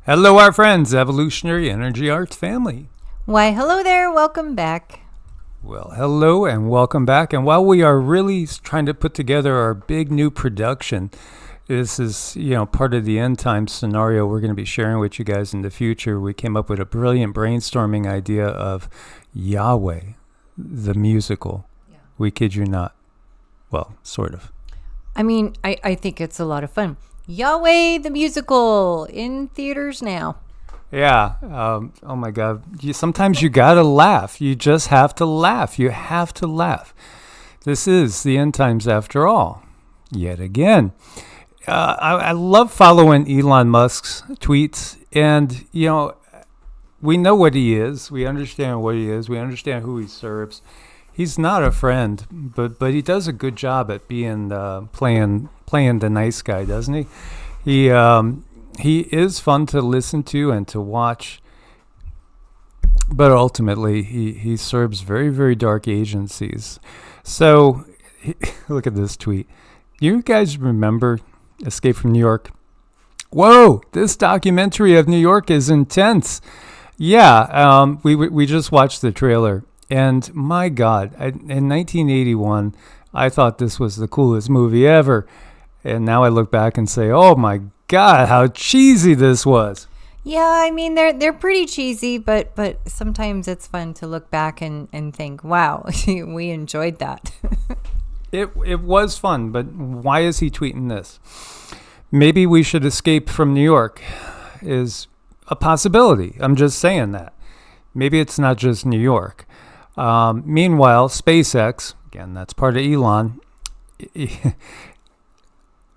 Hello, our friends, Evolutionary Energy Arts family. Why, hello there. Welcome back. Well, hello and welcome back. And while we are really trying to put together our big new production, this is, part of the end time scenario we're going to be sharing with you guys in the future. We came up with a brilliant brainstorming idea of Yahweh, the musical. Yeah. We kid you not. Well, sort of. I mean, I think it's a lot of fun. Yahweh, the musical, in theaters now. Yeah. Oh, my God. Sometimes you got to laugh. You just have to laugh. You have to laugh. This is the end times after all. Yet again. I love following Elon Musk's tweets. And, we know what he is. We understand what he is. We understand who he serves. He's not a friend, but he does a good job at being playing the nice guy, doesn't he? He is fun to listen to and to watch, but ultimately he serves very, very dark agencies. So look at this tweet. You guys remember Escape from New York? Whoa, this documentary of New York is intense. Yeah, we just watched the trailer. And my God, in 1981, I thought this was the coolest movie ever. And now I look back and say, oh my God, how cheesy this was. Yeah, I mean, they're pretty cheesy, but sometimes it's fun to look back and think, wow, we enjoyed that. It was fun, but why is he tweeting this? Maybe we should escape from New York is a possibility. I'm just saying that. Maybe it's not just New York. Meanwhile, SpaceX, again, that's part of Elon,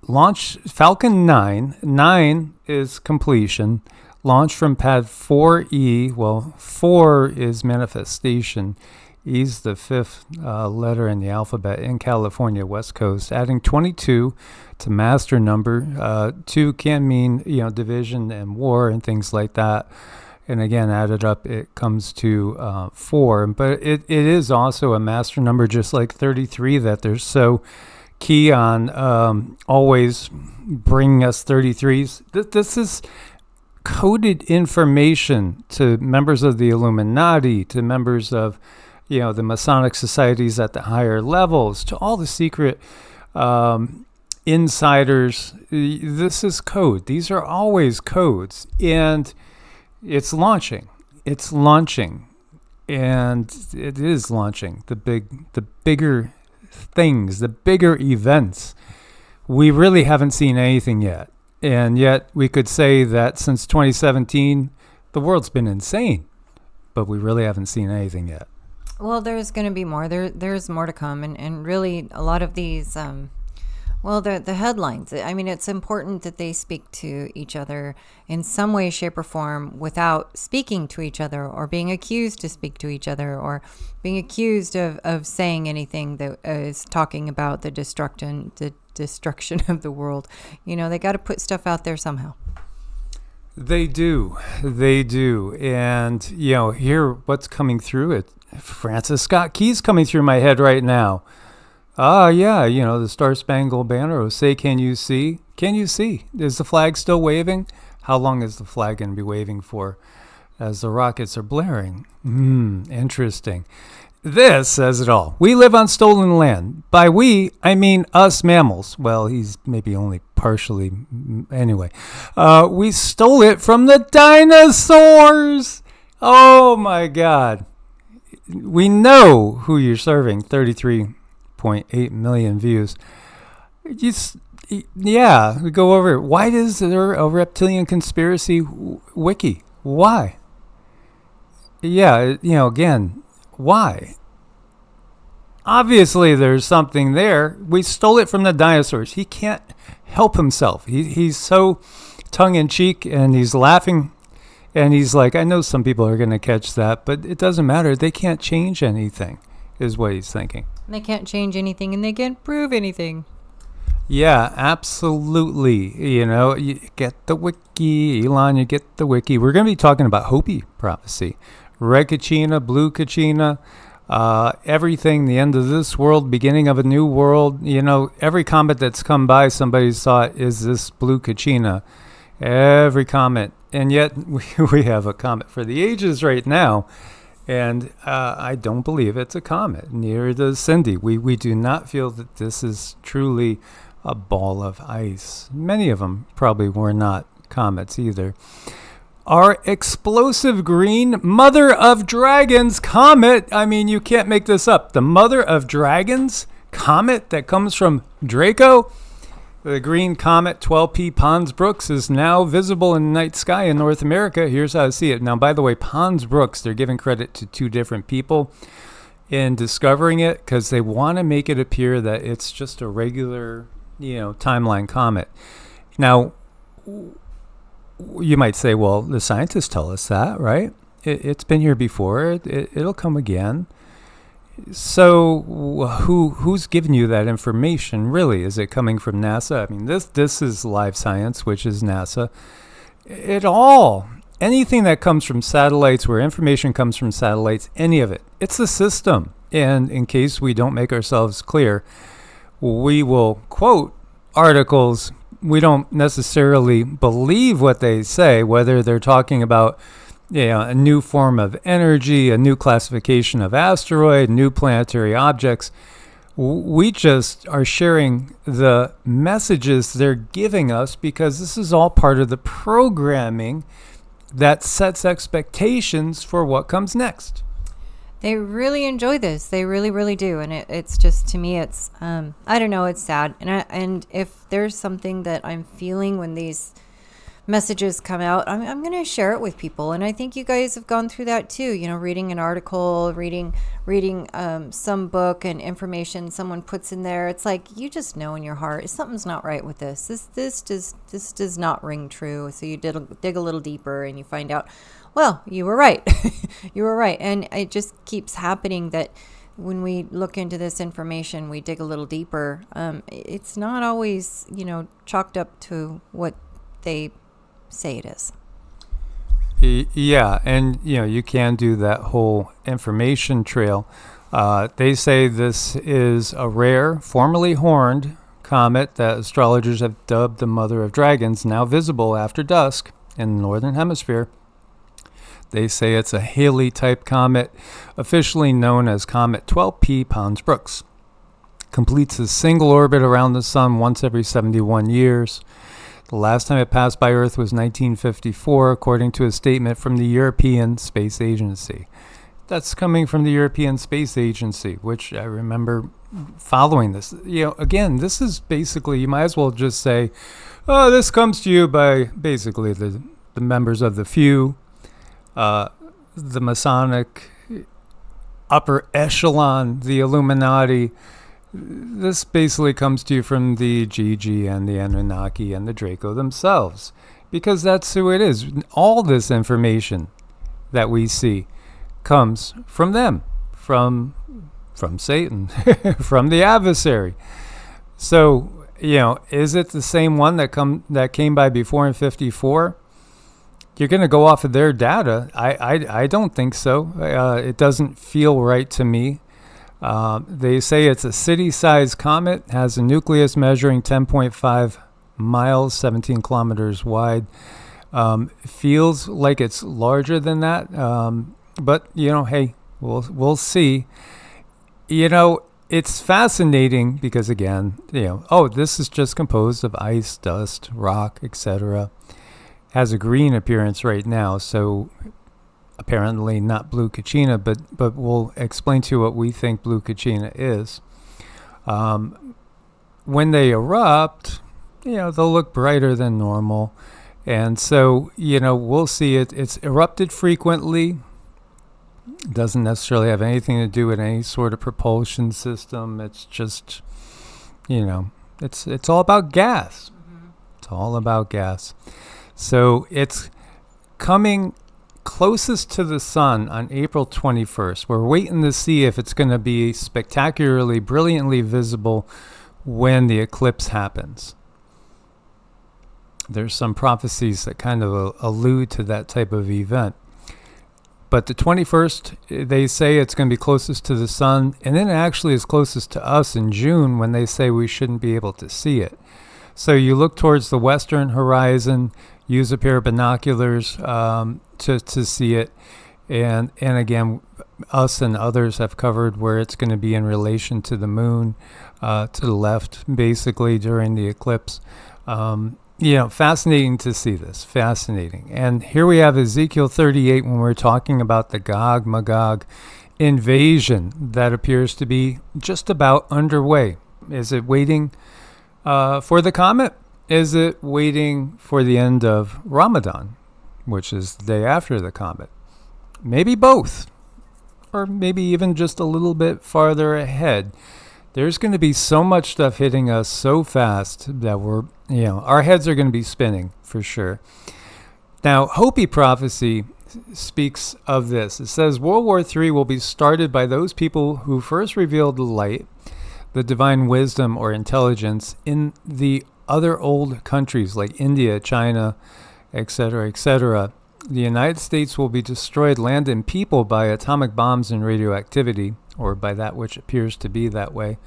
launched Falcon 9. 9 is completion. Launched from pad 4E. Well, 4 is manifestation. E's the fifth letter in the alphabet in California, West Coast. Adding 22 to master number. 2 can mean, division and war and things like that. And again, added up, it comes to 4. But it is also a master number, just like 33, that they're so key on always bringing us 33s. This is coded information to members of the Illuminati, to members of, the Masonic societies at the higher levels, to all the secret insiders. This is code. These are always codes. And it's launching. And it is launching the bigger things, the bigger events. We really haven't seen anything yet. And yet we could say that since 2017, the world's been insane, but we really haven't seen anything yet. Well, there's going to be more. There's more to come. And really a lot of these, the headlines. I mean, it's important that they speak to each other in some way, shape, or form without speaking to each other or being accused to speak to each other or being accused of saying anything that is talking about the destruction of the world. They got to put stuff out there somehow. They do. And, here what's coming through it. Francis Scott Key's coming through my head right now. Yeah, the Star-Spangled Banner. Oh, say, can you see? Can you see? Is the flag still waving? How long is the flag going to be waving for as the rockets are blaring? Interesting. This says it all. We live on stolen land. By we, I mean us mammals. Well, he's maybe only partially. Anyway, we stole it from the dinosaurs. Oh, my God. We know who you're serving. 33.8 million views. Yeah, we go over it. Why is there a reptilian conspiracy wiki? Why? Yeah, again, why? Obviously, there's something there. We stole it from the dinosaurs. He can't help himself. He's so tongue-in-cheek, and he's laughing. And he's like, I know some people are going to catch that, but it doesn't matter. They can't change anything, is what he's thinking. They can't change anything, and they can't prove anything. Yeah, absolutely. You get the wiki. Elon, you get the wiki. We're going to be talking about Hopi Prophecy. Red Kachina, Blue Kachina, everything, the end of this world, beginning of a new world. Every comet that's come by, somebody's thought, is this Blue Kachina? Every comet. And yet we have a comet for the ages right now. And I don't believe it's a comet. Neither does Cindy. We do not feel that this is truly a ball of ice. Many of them probably were not comets either. Our explosive green mother of dragons comet. I mean, you can't make this up. The mother of dragons comet that comes from Draco. The green comet 12P Pons Brooks is now visible in the night sky in North America. Here's how I see it. Now, by the way, Pons Brooks, they're giving credit to two different people in discovering it because they want to make it appear that it's just a regular, timeline comet. Now, you might say, well, the scientists tell us that, right? It's been here before. It'll come again. So who's giving you that information, really? Is it coming from NASA? I mean, this is live science, which is NASA. Anything that comes from satellites, where information comes from satellites, any of it, it's the system. And in case we don't make ourselves clear, we will quote articles. We don't necessarily believe what they say, whether they're talking about a new form of energy, a new classification of asteroid, new planetary objects. We just are sharing the messages they're giving us because this is all part of the programming that sets expectations for what comes next. They really enjoy this. They really, really do. And it's just, to me, it's, I don't know, it's sad. And if there's something that I'm feeling when these messages come out, I'm going to share it with people. And I think you guys have gone through that too, reading an article, reading some book and information someone puts in there. It's like, you just know in your heart something's not right with this. This does not ring true. So you dig a little deeper and you find out, well, you were right. You were right. And it just keeps happening that when we look into this information, we dig a little deeper. It's not always, chalked up to what they say it is. Yeah, and you can do that whole information trail. They say this is a rare, formerly horned comet that astrologers have dubbed the Mother of Dragons, now visible after dusk in the Northern Hemisphere. They say it's a Halley-type comet, officially known as Comet 12P Pons Brooks. Completes a single orbit around the Sun once every 71 years. The last time it passed by Earth was 1954, according to a statement from the European Space Agency. That's coming from the European Space Agency, which I remember following this. Again, this is basically, you might as well just say, oh, this comes to you by basically the members of the few, the Masonic upper echelon, the Illuminati. This basically comes to you from the Gigi and the Anunnaki and the Draco themselves, because that's who it is. All this information that we see comes from them, from Satan, from the adversary. So, is it the same one that came by before in 54? You're going to go off of their data. I don't think so. It doesn't feel right to me. They say it's a city-sized comet, has a nucleus measuring 10.5 miles, 17 kilometers wide. Feels like it's larger than that, but hey, we'll see. It's fascinating because, again, this is just composed of ice, dust, rock, etc. Has a green appearance right now, so apparently not blue Kachina, but we'll explain to you what we think blue Kachina is. When they erupt, they'll look brighter than normal. And so, we'll see it. It's erupted frequently. Doesn't necessarily have anything to do with any sort of propulsion system. It's just, it's all about gas. Mm-hmm. It's all about gas. So it's coming closest to the sun on April 21st. We're waiting to see if it's going to be spectacularly, brilliantly visible when the eclipse happens. There's some prophecies that kind of allude to that type of event. But the 21st, they say it's going to be closest to the sun, and then it actually is closest to us in June when they say we shouldn't be able to see it. So you look towards the western horizon, use a pair of binoculars to see it. And again, us and others have covered where it's going to be in relation to the moon, to the left, basically, during the eclipse. Fascinating to see this. Fascinating. And here we have Ezekiel 38 when we're talking about the Gog Magog invasion that appears to be just about underway. Is it waiting for the comet? Is it waiting for the end of Ramadan, which is the day after the comet? Maybe both, or maybe even just a little bit farther ahead. There's going to be so much stuff hitting us so fast that our heads are going to be spinning for sure. Now, Hopi Prophecy speaks of this. It says World War III will be started by those people who first revealed the light, the divine wisdom or intelligence in the other old countries like India, China, etc., etc. The United States will be destroyed, land and people, by atomic bombs and radioactivity, or by that which appears to be that way.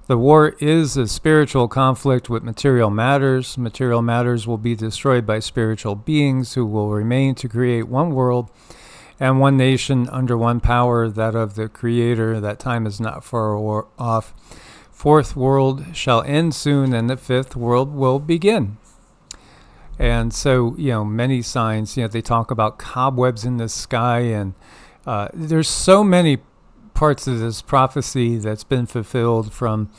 The war is a spiritual conflict with material matters. Material matters will be destroyed by spiritual beings who will remain to create one world and one nation under one power, that of the Creator. That time is not far off. Fourth world shall end soon, and the fifth world will begin. And so, many signs, they talk about cobwebs in the sky, and there's so many parts of this prophecy that's been fulfilled, from,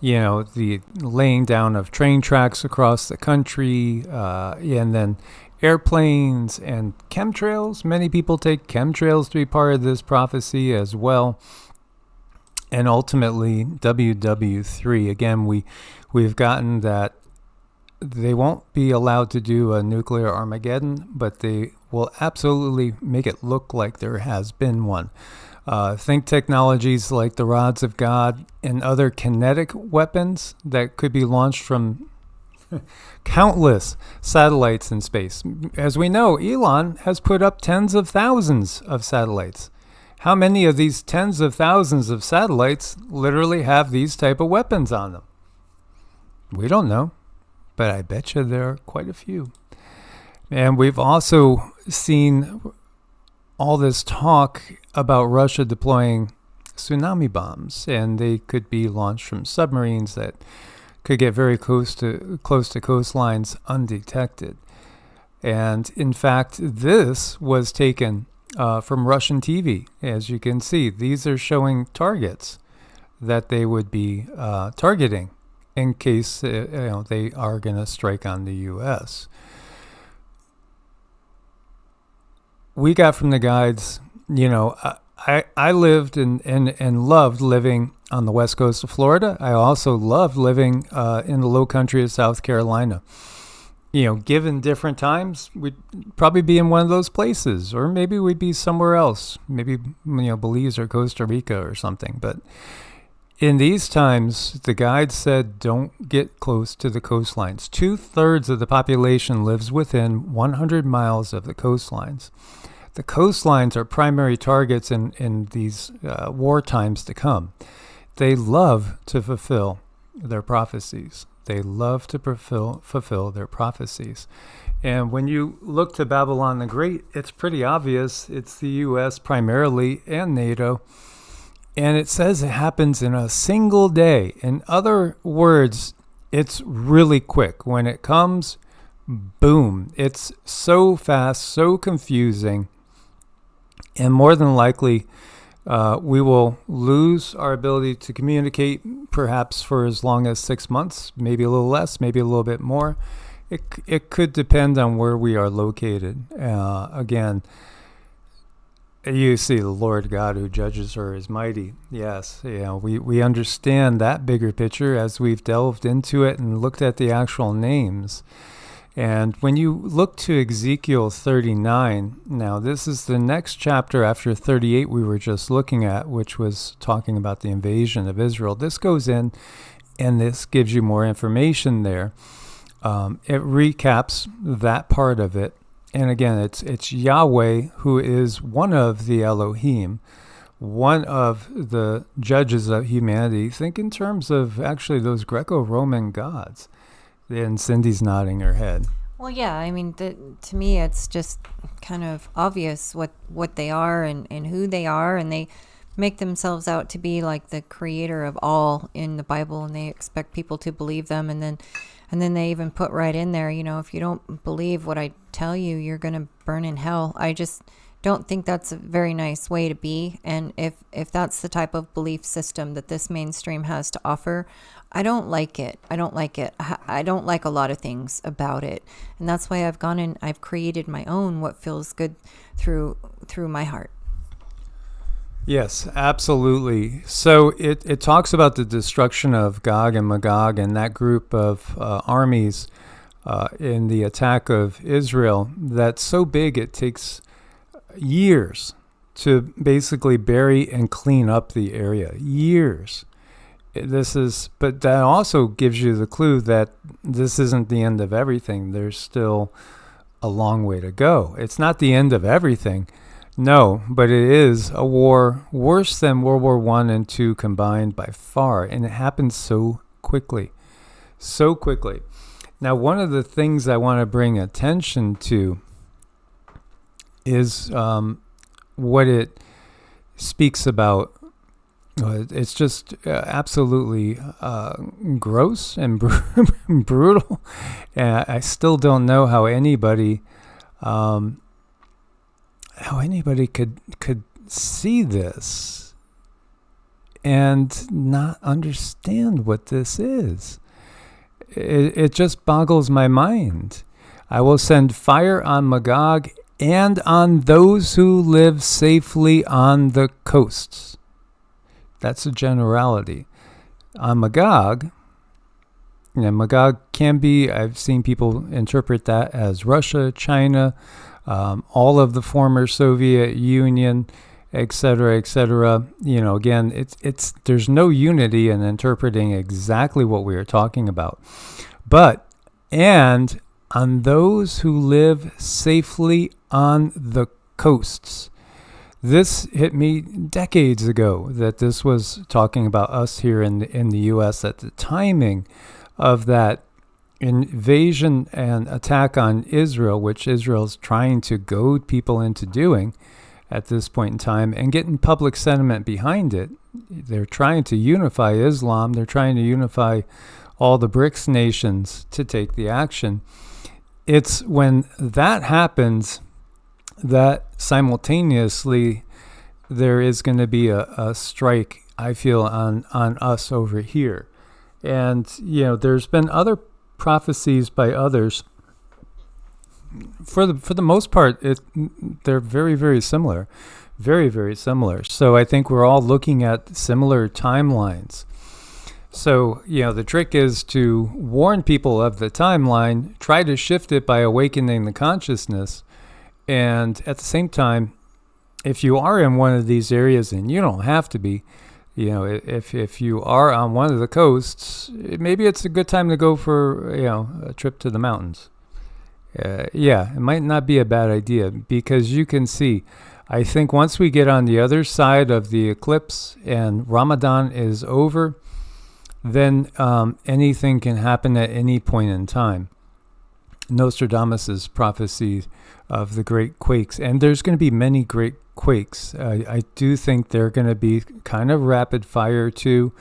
the laying down of train tracks across the country, and then airplanes and chemtrails. Many people take chemtrails to be part of this prophecy as well. And ultimately, WW3, again, we've gotten that they won't be allowed to do a nuclear Armageddon, but they will absolutely make it look like there has been one. Think technologies like the rods of God and other kinetic weapons that could be launched from countless satellites in space. As we know, Elon has put up tens of thousands of satellites. How many of these tens of thousands of satellites literally have these type of weapons on them? We don't know. But I bet you there are quite a few. And we've also seen all this talk about Russia deploying tsunami bombs, and they could be launched from submarines that could get very close to coastlines undetected. And in fact, this was taken from Russian TV. As you can see, these are showing targets that they would be targeting in case they are going to strike on the U.S. We got from the guides, I lived and loved living on the west coast of Florida. I also loved living in the low country of South Carolina. Given different times, we'd probably be in one of those places, or maybe we'd be somewhere else, maybe Belize or Costa Rica or something. But in these times, the guide said don't get close to the coastlines. 2/3 of the population lives within 100 miles of the coastlines. The coastlines are primary targets in these war times to come. They love to fulfill their prophecies. They love to fulfill their prophecies. And when you look to Babylon the Great, it's pretty obvious. It's the U.S. primarily and NATO. And it says it happens in a single day. In other words, it's really quick. When it comes, boom. It's so fast, so confusing. And more than likely, we will lose our ability to communicate perhaps for as long as 6 months, maybe a little less, maybe a little bit more. It could depend on where we are located. Again, you see the Lord God who judges her is mighty. Yes, we understand that bigger picture as we've delved into it and looked at the actual names. And when you look to Ezekiel 39, now this is the next chapter after 38 we were just looking at, which was talking about the invasion of Israel. This goes in and this gives you more information there. It recaps that part of it. And again, it's Yahweh who is one of the Elohim, one of the judges of humanity. Think in terms of actually those Greco-Roman gods. And Cindy's nodding her head. Well, yeah, I mean, to me, it's just kind of obvious what they are and who they are, and they make themselves out to be like the creator of all in the Bible, and they expect people to believe them, and then they even put right in there, if you don't believe what I tell you, you're going to burn in hell. I just don't think that's a very nice way to be. And if that's the type of belief system that this mainstream has to offer, I don't like it. I don't like it. I don't like a lot of things about it. And that's why I've gone and I've created my own, what feels good through my heart. Yes, absolutely. So it talks about the destruction of Gog and Magog and that group of armies in the attack of Israel that's so big it takes years to basically bury and clean up the area. Years. But that also gives you the clue that this isn't the end of everything. There's still a long way to go. It's not the end of everything. No, but it is a war worse than World War I and II combined by far, and it happened so quickly. So quickly. Now, one of the things I want to bring attention to is what it speaks about. It's just absolutely gross and brutal. And I still don't know how anybody could see this and not understand what this is. It just boggles my mind. I will send fire on Magog and on those who live safely on the coasts. That's a generality. On Magog, Magog can be, I've seen people interpret that as Russia, China, all of the former Soviet Union, etc., etc. Again, it's there's no unity in interpreting exactly what we are talking about. But, and on those who live safely on the coasts. This hit me decades ago that this was talking about us here in the U.S. at the timing of that invasion and attack on Israel, which Israel's trying to goad people into doing at this point in time and getting public sentiment behind it. They're trying to unify Islam. They're trying to unify all the BRICS nations to take the action. It's when that happens that simultaneously there is going to be a strike, I feel, on us over here. And, there's been other prophecies by others. For the most part, they're very, very similar. Very, very similar. So I think we're all looking at similar timelines. So, the trick is to warn people of the timeline, try to shift it by awakening the consciousness. And at the same time, if you are in one of these areas, and you don't have to be, if you are on one of the coasts, maybe it's a good time to go for, a trip to the mountains. It might not be a bad idea because you can see, I think once we get on the other side of the eclipse and Ramadan is over, then anything can happen at any point in time. Nostradamus' prophecy of the great quakes, and there's going to be many great quakes. I do think they're going to be kind of rapid fire too,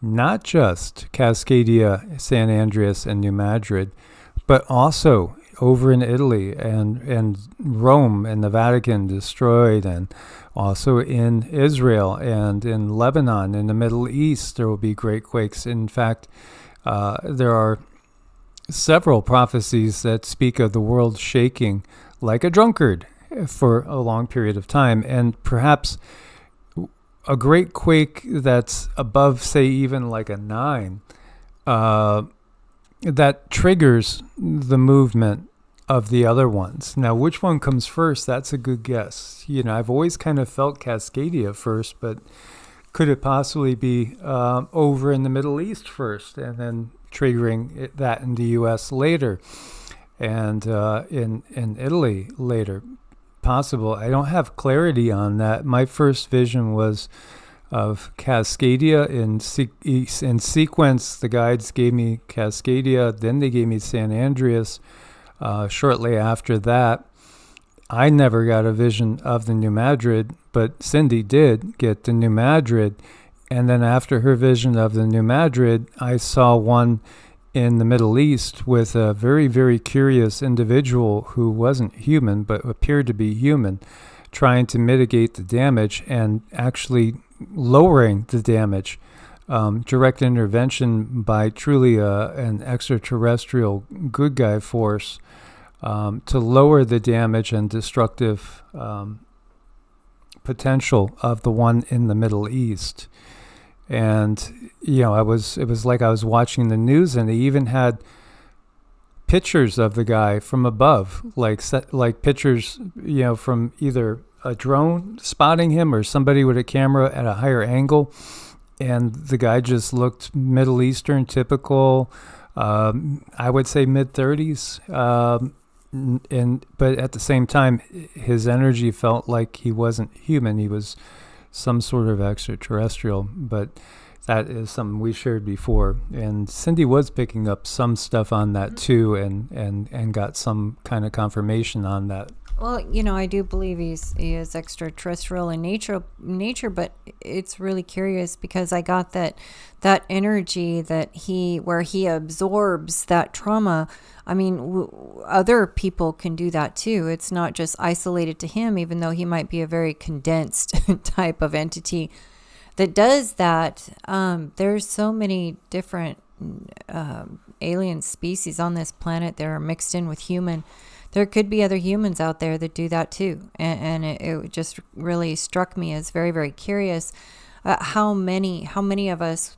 not just Cascadia, San Andreas, and New Madrid, but also over in Italy and Rome and the Vatican destroyed, and also in Israel and in Lebanon, in the Middle East, there will be great quakes. In fact, there are several prophecies that speak of the world shaking like a drunkard for a long period of time, and perhaps a great quake that's above, say, even like a 9, that triggers the movement of the other ones. Now, which one comes first? That's a good guess. I've always kind of felt Cascadia first, but could it possibly be over in the Middle East first and then triggering that in the U.S. later and in Italy later? Possible. I don't have clarity on that. My first vision was of Cascadia in sequence. The guides gave me Cascadia, then they gave me San Andreas, shortly after that, I never got a vision of the New Madrid, but Cindy did get the New Madrid. And then after her vision of the New Madrid, I saw one in the Middle East with a very, very curious individual who wasn't human, but appeared to be human, trying to mitigate the damage and actually lowering the damage. Direct intervention by truly an extraterrestrial good guy force to lower the damage and destructive potential of the one in the Middle East. And, it was like I was watching the news, and they even had pictures of the guy from above, like pictures, from either a drone spotting him or somebody with a camera at a higher angle. And the guy just looked Middle Eastern, typical, I would say mid-30s. But at the same time, his energy felt like he wasn't human. He was some sort of extraterrestrial. But that is something we shared before. And Cindy was picking up some stuff on that too, and got some kind of confirmation on that. Well, I do believe he is extraterrestrial in nature, but it's really curious because I got that energy where he absorbs that trauma. I mean, other people can do that too. It's not just isolated to him, even though he might be a very condensed type of entity that does that. There's so many different alien species on this planet that are mixed in with human. There could be other humans out there that do that too. And it just really struck me as very, very curious how many of us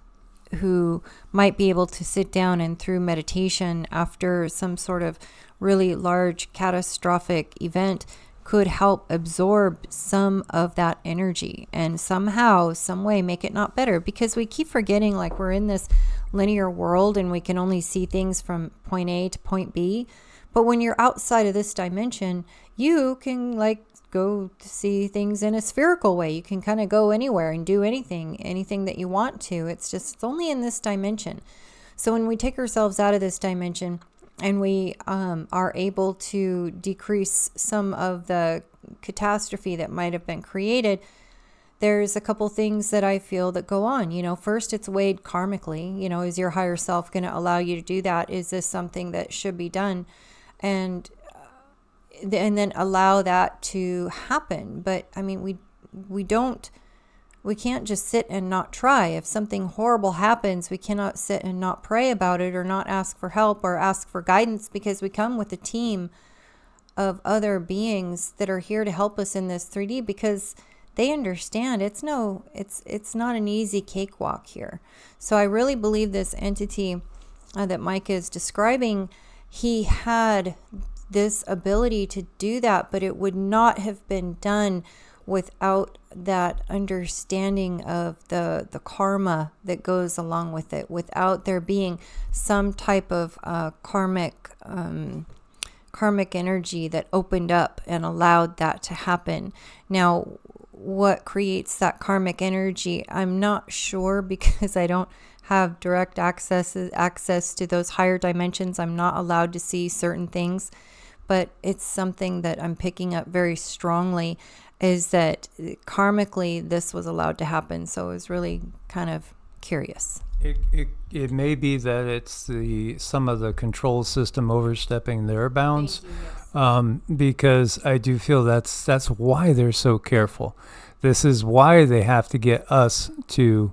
who might be able to sit down and through meditation after some sort of really large catastrophic event could help absorb some of that energy and somehow, some way make it not better, because we keep forgetting like we're in this linear world and we can only see things from point A to point B. But when you're outside of this dimension, you can like go to see things in a spherical way. You can kind of go anywhere and do anything that you want to. It's only in this dimension. So when we take ourselves out of this dimension and we are able to decrease some of the catastrophe that might have been created, there's a couple things that I feel that go on. First, it's weighed karmically. Is your higher self going to allow you to do that? Is this something that should be done? And then allow that to happen. But I mean, we can't just sit and not try. If something horrible happens, we cannot sit and not pray about it or not ask for help or ask for guidance, because we come with a team of other beings that are here to help us in this 3D, because they understand it's not an easy cakewalk here. So I really believe this entity that Mike is describing, he had this ability to do that, but it would not have been done without that understanding of the karma that goes along with it, without there being some type of karmic energy that opened up and allowed that to happen. Now, what creates that karmic energy, I'm not sure, because I don't have direct access to those higher dimensions. I'm not allowed to see certain things, but it's something that I'm picking up very strongly, is that karmically this was allowed to happen. So I was really kind of curious. It may be that it's some of the control system overstepping their bounds. Because I do feel that's why they're so careful. This is why they have to get us to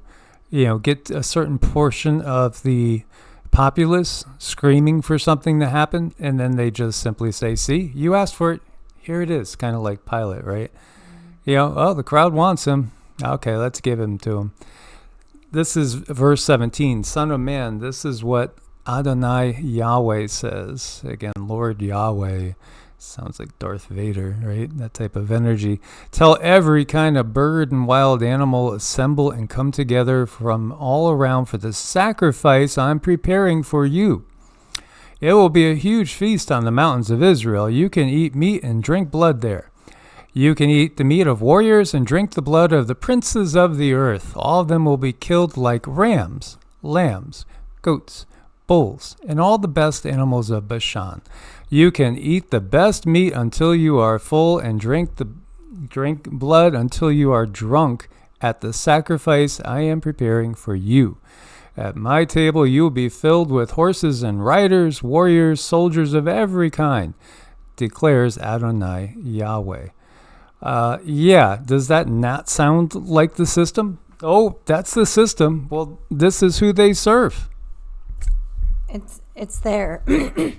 get a certain portion of the populace screaming for something to happen, and then they just simply say, see, you asked for it, here it is. Kind of like Pilate, right? The crowd wants him, okay, let's give him to him. This is verse 17. Son of man, this is what Adonai Yahweh says. Again, Lord Yahweh. Sounds like Darth Vader, right? That type of energy. Tell every kind of bird and wild animal, assemble and come together from all around for the sacrifice I'm preparing for you. It will be a huge feast on the mountains of Israel. You can eat meat and drink blood there. You can eat the meat of warriors and drink the blood of the princes of the earth. All of them will be killed like rams, lambs, goats, bulls, and all the best animals of Bashan. You can eat the best meat until you are full and drink blood until you are drunk at the sacrifice I am preparing for you. At my table you will be filled with horses and riders, warriors, soldiers of every kind, declares Adonai Yahweh. Does that not sound like the system? Oh, that's the system. Well, this is who they serve. It's there.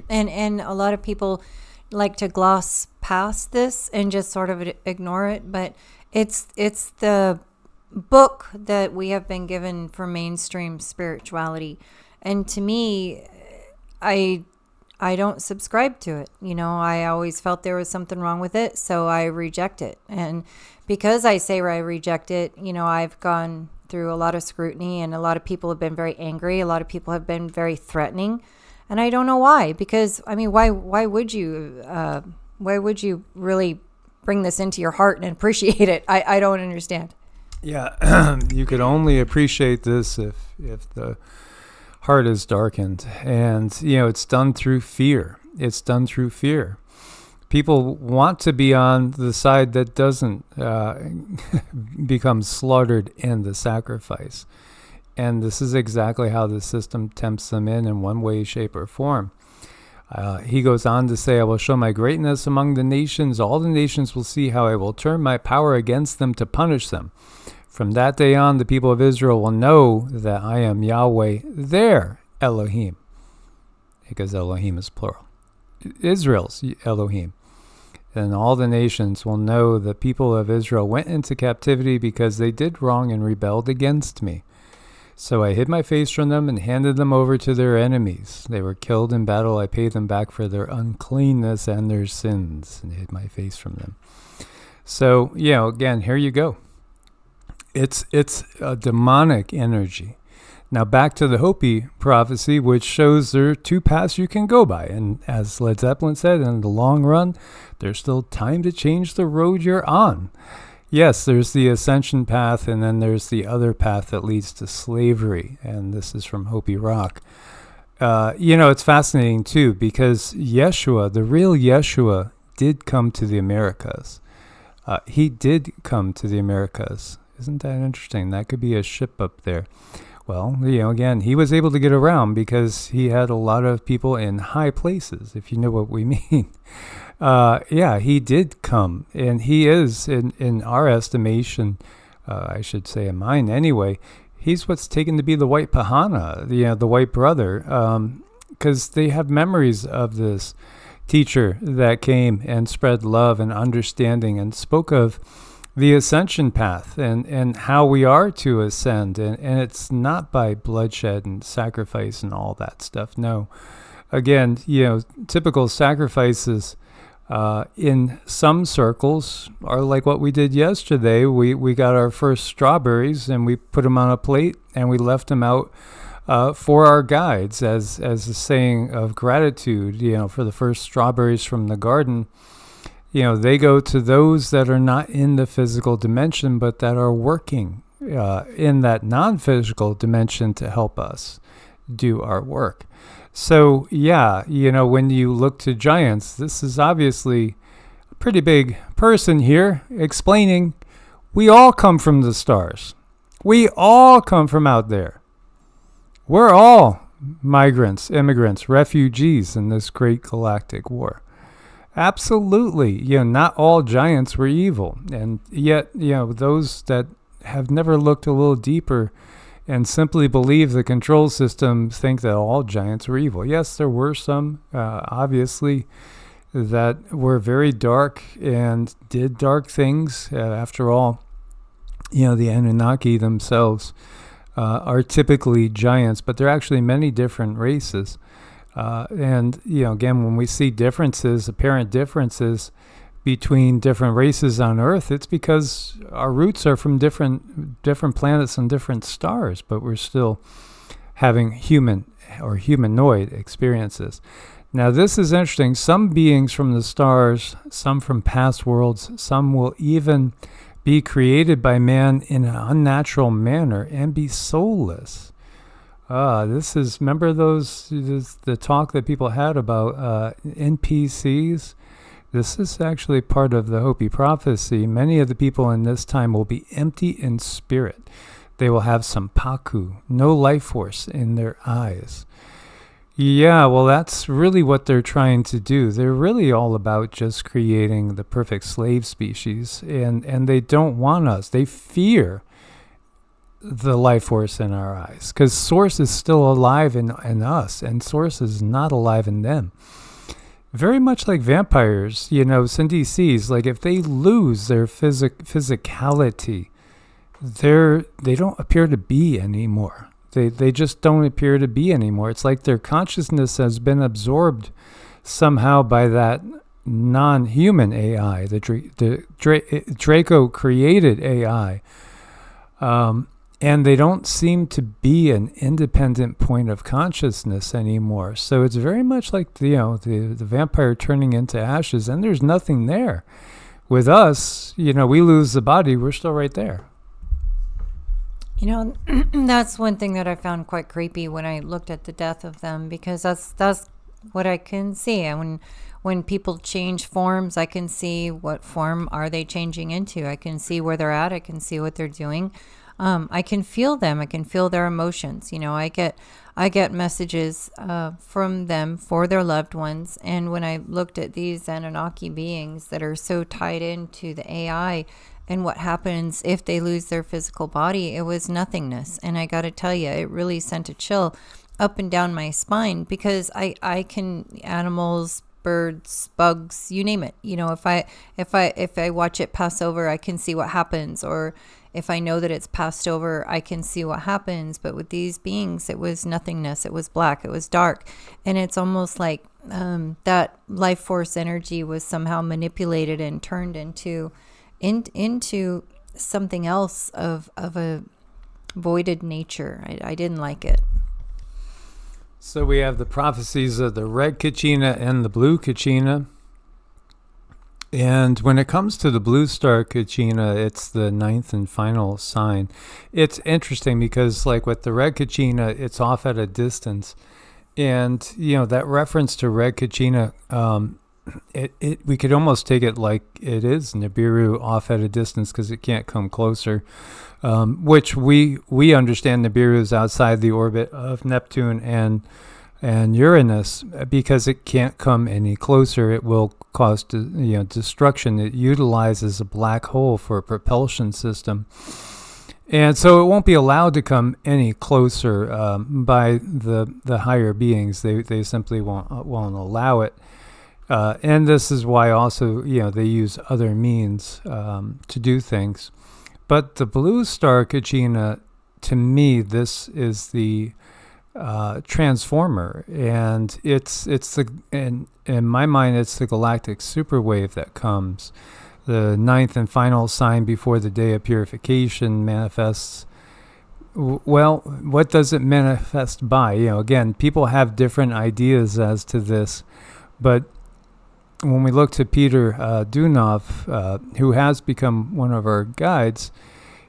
and a lot of people like to gloss past this and just sort of ignore it, but it's the book that we have been given for mainstream spirituality. And to me, I don't subscribe to it. I always felt there was something wrong with it, so I reject it. And because I say I reject it, I've gone through a lot of scrutiny, and a lot of people have been very angry. A lot of people have been very threatening, and I don't know why. Because why would you really bring this into your heart and appreciate it? I don't understand. Yeah, you could only appreciate this if the heart is darkened, and it's done through fear. It's done through fear. People want to be on the side that doesn't become slaughtered in the sacrifice, and this is exactly how the system tempts them in one way, shape, or form. He goes on to say, I will show my greatness among the nations. All the nations will see how I will turn my power against them to punish them. From that day on, the people of Israel will know that I am Yahweh, their Elohim. Because Elohim is plural. Israel's Elohim. And all the nations will know the people of Israel went into captivity because they did wrong and rebelled against me. So I hid my face from them and handed them over to their enemies. They were killed in battle. I paid them back for their uncleanness and their sins and hid my face from them. So, again, here you go. It's a demonic energy. Now back to the Hopi prophecy, which shows there are two paths you can go by. And as Led Zeppelin said, in the long run, there's still time to change the road you're on. Yes, there's the ascension path, and then there's the other path that leads to slavery. And this is from Hopi Rock. It's fascinating, too, because Yeshua, the real Yeshua, did come to the Americas. He did come to the Americas. Isn't that interesting? That could be a ship up there. Well, again, he was able to get around because he had a lot of people in high places, if you know what we mean. He did come, and he is, in our estimation, I should say in mine anyway, he's what's taken to be the white Pahana, the white brother, because they have memories of this teacher that came and spread love and understanding and spoke of the ascension path and how we are to ascend. And it's not by bloodshed and sacrifice and all that stuff. No. Again, typical sacrifices in some circles are like what we did yesterday. We got our first strawberries and we put them on a plate and we left them out for our guides as a saying of gratitude, for the first strawberries from the garden. They go to those that are not in the physical dimension, but that are working in that non-physical dimension to help us do our work. So, when you look to giants, this is obviously a pretty big person here explaining we all come from the stars. We all come from out there. We're all migrants, immigrants, refugees in this great galactic war. Absolutely. Not all giants were evil. And yet, those that have never looked a little deeper and simply believe the control system think that all giants were evil. Yes, there were some, obviously, that were very dark and did dark things. After all, the Anunnaki themselves are typically giants, but they're actually many different races. And again, when we see apparent differences between different races on Earth, it's because our roots are from different planets and different stars, but we're still having human or humanoid experiences. Now, this is interesting. Some beings from the stars, some from past worlds, some will even be created by man in an unnatural manner and be soulless. Remember the talk that people had about NPCs? This is actually part of the Hopi prophecy. Many of the people in this time will be empty in spirit. They will have some paku, no life force in their eyes. Yeah, well, that's really what they're trying to do. They're really all about just creating the perfect slave species, and they don't want us. They fear the life force in our eyes, because Source is still alive in us, and Source is not alive in them. Very much like vampires, Cindy sees, like if they lose their physicality, they don't appear to be anymore. They just don't appear to be anymore. It's like their consciousness has been absorbed somehow by that non-human AI, the Draco created AI. And they don't seem to be an independent point of consciousness anymore. So it's very much like the vampire turning into ashes, and there's nothing there. With us, we lose the body, we're still right there. That's one thing that I found quite creepy when I looked at the death of them, because that's what I can see. And when people change forms, I can see what form are they changing into. I can see where they're at. I can see what they're doing. I can feel them. I can feel their emotions. I get messages from them for their loved ones. And when I looked at these Anunnaki beings that are so tied into the AI and what happens if they lose their physical body, it was nothingness. And I got to tell you, it really sent a chill up and down my spine, because I can, animals, birds, bugs, you name it. If I watch it pass over, I can see what happens. Or if I know that it's passed over, I can see what happens. But with these beings, it was nothingness. It was black. It was dark. And it's almost like that life force energy was somehow manipulated and turned into something else of a voided nature. I didn't like it. So we have the prophecies of the red Kachina and the blue Kachina. And when it comes to the blue star Kachina, it's the 9th and final sign. It's interesting because, like with the red Kachina, it's off at a distance. And, that reference to red Kachina, we could almost take it like it is Nibiru off at a distance because it can't come closer, which we understand Nibiru is outside the orbit of Neptune and Uranus, because it can't come any closer. It will cause destruction. It utilizes a black hole for a propulsion system, and so it won't be allowed to come any closer by the higher beings. They simply won't allow it, and this is why also they use other means to do things. But the blue star Kachina, to me, this is the transformer, and it's in my mind, it's the galactic superwave that comes. The 9th and final sign before the day of purification manifests. Well, what does it manifest by? Again, people have different ideas as to this, but when we look to Peter Dunov, who has become one of our guides,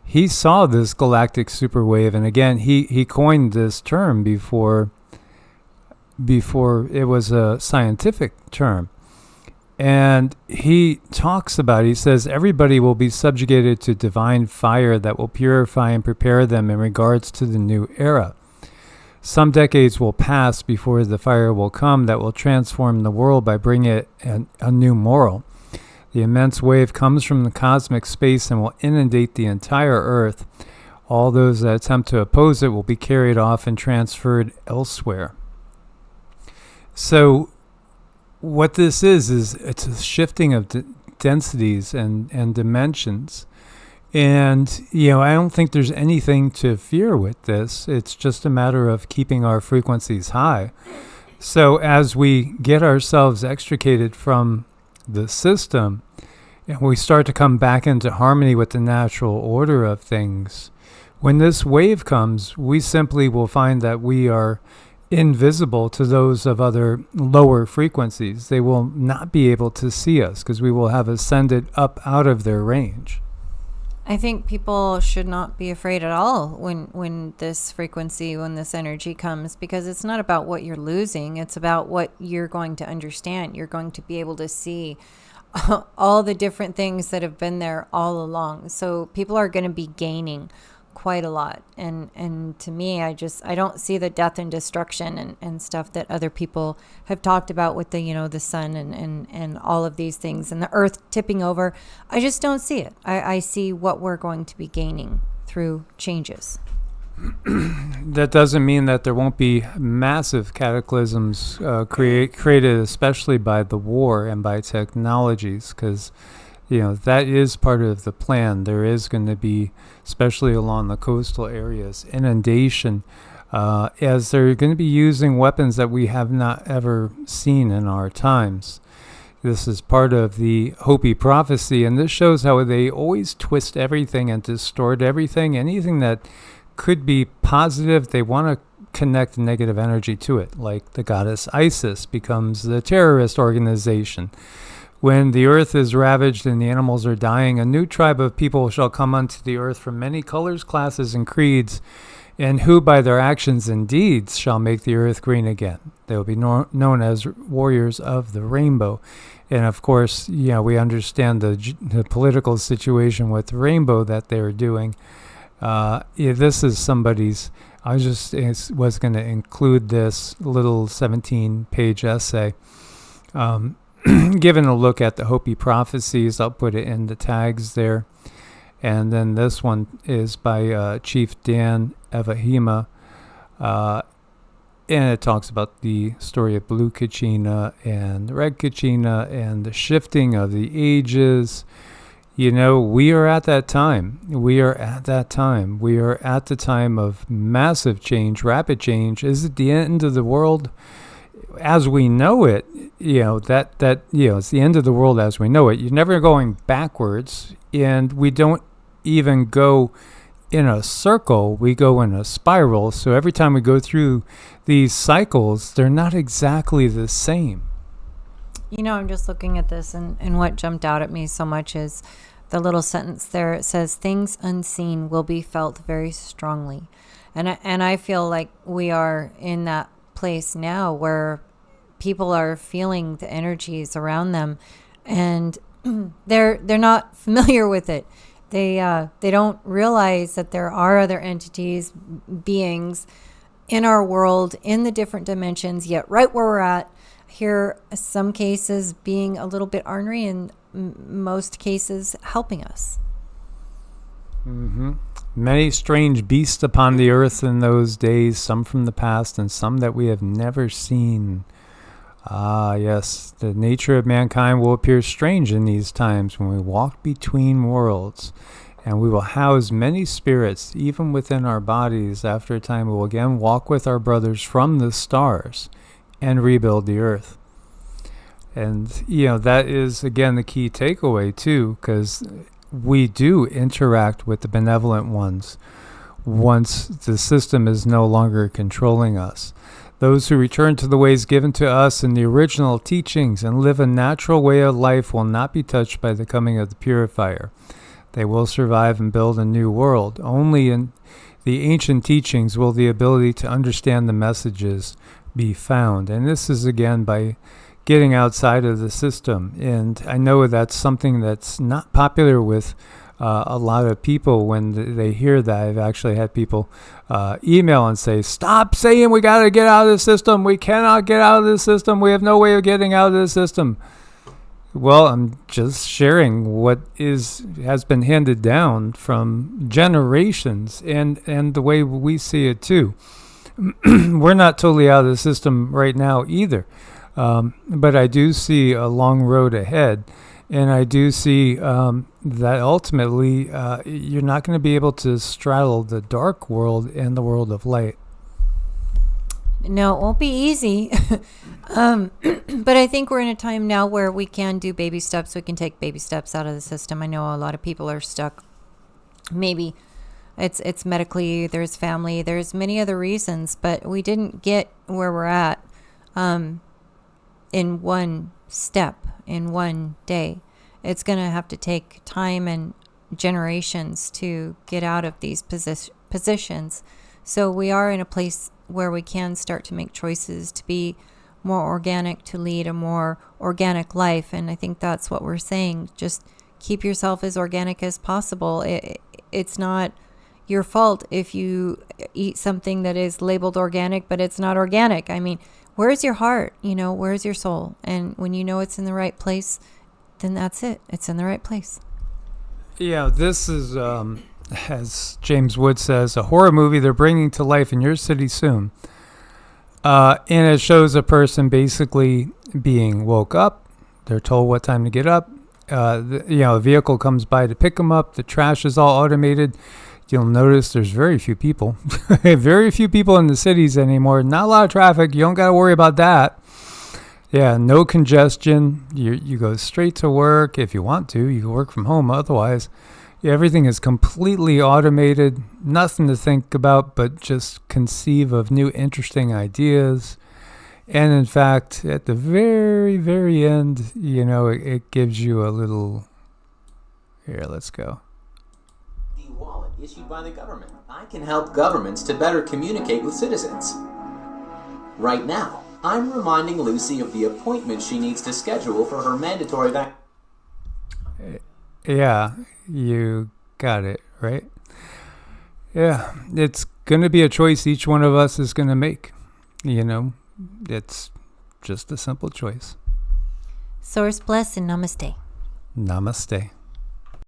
he saw this galactic superwave, and again, he coined this term before it was a scientific term. And he talks about, he says, everybody will be subjugated to divine fire that will purify and prepare them in regards to the new era. Some decades will pass before the fire will come that will transform the world by bringing it a new moral. The immense wave comes from the cosmic space and will inundate the entire earth. All those that attempt to oppose it will be carried off and transferred elsewhere. So what this is it's a shifting of densities and dimensions. And, I don't think there's anything to fear with this. It's just a matter of keeping our frequencies high. So as we get ourselves extricated from the system, and we start to come back into harmony with the natural order of things, when this wave comes, we simply will find that we are invisible to those of other lower frequencies. They will not be able to see us because we will have ascended up out of their range. I think people should not be afraid at all when this frequency, when this energy comes, because it's not about what you're losing. It's about what you're going to understand. You're going to be able to see all the different things that have been there all along. So people are going to be gaining quite a lot. And to me, I don't see the death and destruction and stuff that other people have talked about with the, the sun and all of these things and the earth tipping over. I just don't see it. I see what we're going to be gaining through changes. That doesn't mean that there won't be massive cataclysms created, especially by the war and by technologies, because that is part of the plan. There is going to be, especially along the coastal areas, inundation, as they're going to be using weapons that we have not ever seen in our times. This is part of the Hopi Prophecy, and this shows how they always twist everything and distort everything. Anything that could be positive, they want to connect negative energy to it, like the goddess Isis becomes the terrorist organization. When the earth is ravaged and the animals are dying, a new tribe of people shall come unto the earth from many colors, classes, and creeds, and who by their actions and deeds shall make the earth green again. They will be known as warriors of the rainbow. And of course, we understand the political situation with the rainbow that they're doing. This is somebody's, I was going to include this little 17-page essay. Given a look at the Hopi prophecies, I'll put it in the tags there. And then this one is by Chief Dan Eima. And it talks about the story of blue Kachina and red Kachina and the shifting of the ages. We are at that time. We are at that time. We are at the time of massive change, rapid change. Is it the end of the world? As we know it, it's the end of the world as we know it. You're never going backwards, and we don't even go in a circle. We go in a spiral. So every time we go through these cycles, they're not exactly the same. I'm just looking at this, and what jumped out at me so much is the little sentence there. It says, things unseen will be felt very strongly. And I feel like we are in that place now where people are feeling the energies around them, and they're not familiar with it. They don't realize that there are other entities, beings in our world, in the different dimensions, yet right where we're at here, some cases being a little bit ornery, and most cases helping us. Mm-hmm. Many strange beasts upon the earth in those days, some from the past and some that we have never seen. Ah, yes, the nature of mankind will appear strange in these times when we walk between worlds, and we will house many spirits even within our bodies. After a time, we will again walk with our brothers from the stars and rebuild the earth. And, that is, again, the key takeaway, too, because we do interact with the benevolent ones once the system is no longer controlling us. Those who return to the ways given to us in the original teachings and live a natural way of life will not be touched by the coming of the purifier. They will survive and build a new world. Only in the ancient teachings will the ability to understand the messages be found. And this is, again, by getting outside of the system. And I know that's something that's not popular with a lot of people when they hear that. I've actually had people email and say, stop saying we got to get out of the system. We cannot get out of the system. We have no way of getting out of the system. Well, I'm just sharing what has been handed down from generations and the way we see it too. We're not totally out of the system right now either. But I do see a long road ahead, and I do see that ultimately you're not going to be able to straddle the dark world and the world of light. No, it won't be easy. But I think we're in a time now where we can do baby steps. We can take baby steps out of the system. I know a lot of people are stuck. Maybe it's medically, there's family, there's many other reasons, but we didn't get where we're at in one step, in one day. It's going to have to take time and generations to get out of these positions. So we are in a place where we can start to make choices to be more organic, to lead a more organic life. And I think that's what we're saying. Just keep yourself as organic as possible. It's not your fault if you eat something that is labeled organic, but it's not organic. I mean, where's your heart? Where's your soul? And when you know it's in the right place, then that's it. It's in the right place. Yeah, this is, as James Wood says, a horror movie they're bringing to life in your city soon. And it shows a person basically being woke up. They're told what time to get up. A vehicle comes by to pick them up. The trash is all automated. You'll notice there's very few people. Very few people in the cities anymore. Not a lot of traffic. You don't got to worry about that. Yeah, no congestion. You go straight to work if you want to. You can work from home otherwise. Yeah, everything is completely automated. Nothing to think about but just conceive of new interesting ideas. And in fact, at the very, very end, it gives you a little... Here, let's go. The wallet issued by the government. I can help governments to better communicate with citizens. Right now, I'm reminding Lucy of the appointment she needs to schedule for her mandatory vaccine. Yeah, you got it, right? Yeah, it's going to be a choice each one of us is going to make. It's just a simple choice. Source bless and namaste. Namaste.